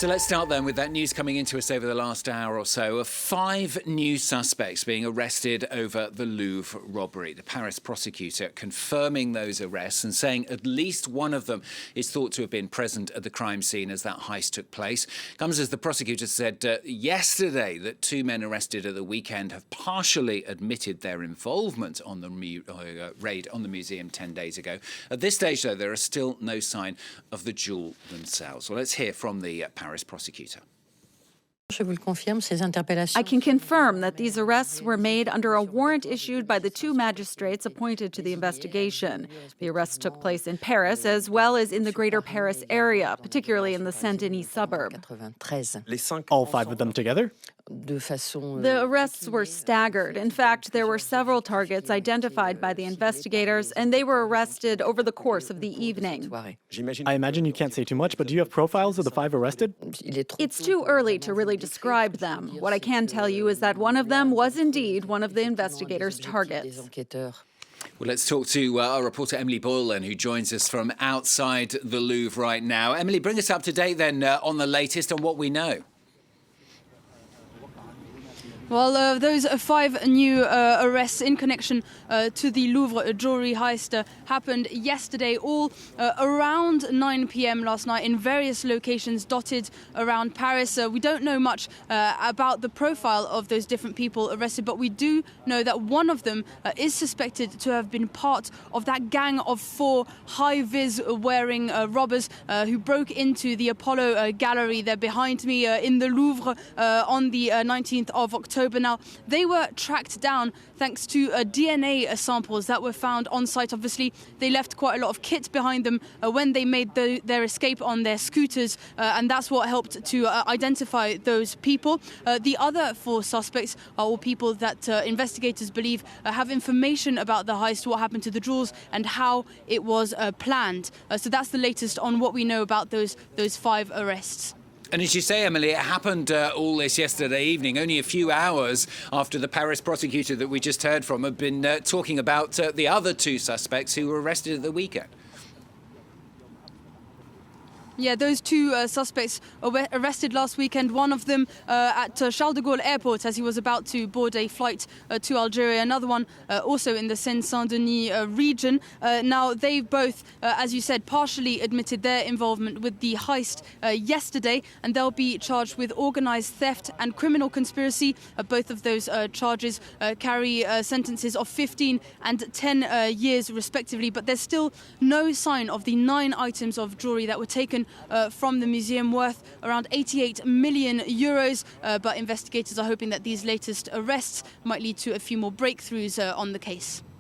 So let's start then with that news coming into us over the last hour or so of 5 new suspects being arrested over the Louvre robbery. The Paris prosecutor confirming those arrests and saying at least one of them is thought to have been present at the crime scene as that heist took place. Comes as the prosecutor said yesterday that 2 men arrested at the weekend have partially admitted their involvement on the raid on the museum 10 days ago. At this stage, though, there is still no sign of the jewel themselves. Well, let's hear from the Paris prosecutor. I can confirm that these arrests were made under a warrant issued by the 2 magistrates appointed to the investigation. The arrests took place in Paris as well as in the greater Paris area, particularly in the Saint-Denis suburb. All 5 of them together? The arrests were staggered. In fact, there were several targets identified by the investigators, and they were arrested over the course of the evening. I imagine you can't say too much, but do you have profiles of the 5 arrested? It's too early to really describe them. What I can tell you is that one of them was indeed one of the investigators' targets. Well, let's talk to our reporter Emily Boyle, then, who joins us from outside the Louvre right now. Emily, bring us up to date then on the latest on what we know. Well, those 5 new arrests in connection to the Louvre jewelry heist happened yesterday, all around 9 p.m. last night in various locations dotted around Paris. We don't know much about the profile of those different people arrested, but we do know that one of them is suspected to have been part of that gang of 4 high-vis wearing robbers who broke into the Apollo gallery there behind me in the Louvre on the 19th of October. Now, they were tracked down thanks to DNA samples that were found on site. Obviously, they left quite a lot of kit behind them when they made their escape on their scooters, and that's what helped to identify those people. The other 4 suspects are all people that investigators believe have information about the heist, what happened to the jewels, and how it was planned. So that's the latest on what we know about those 5 arrests. And as you say, Emily, it happened all this yesterday evening, only a few hours after the Paris prosecutor that we just heard from had been talking about the other 2 suspects who were arrested at the weekend. Yeah, those 2 suspects were arrested last weekend, one of them at Charles de Gaulle airport as he was about to board a flight to Algeria, another one also in the Seine-Saint-Denis region. Now, they both, as you said, partially admitted their involvement with the heist yesterday, and they'll be charged with organised theft and criminal conspiracy. Both of those charges carry sentences of 15 and 10 years respectively, but there's still no sign of the 9 items of jewellery that were taken from the museum worth around 88 million euros. But investigators are hoping that these latest arrests might lead to a few more breakthroughs on the case.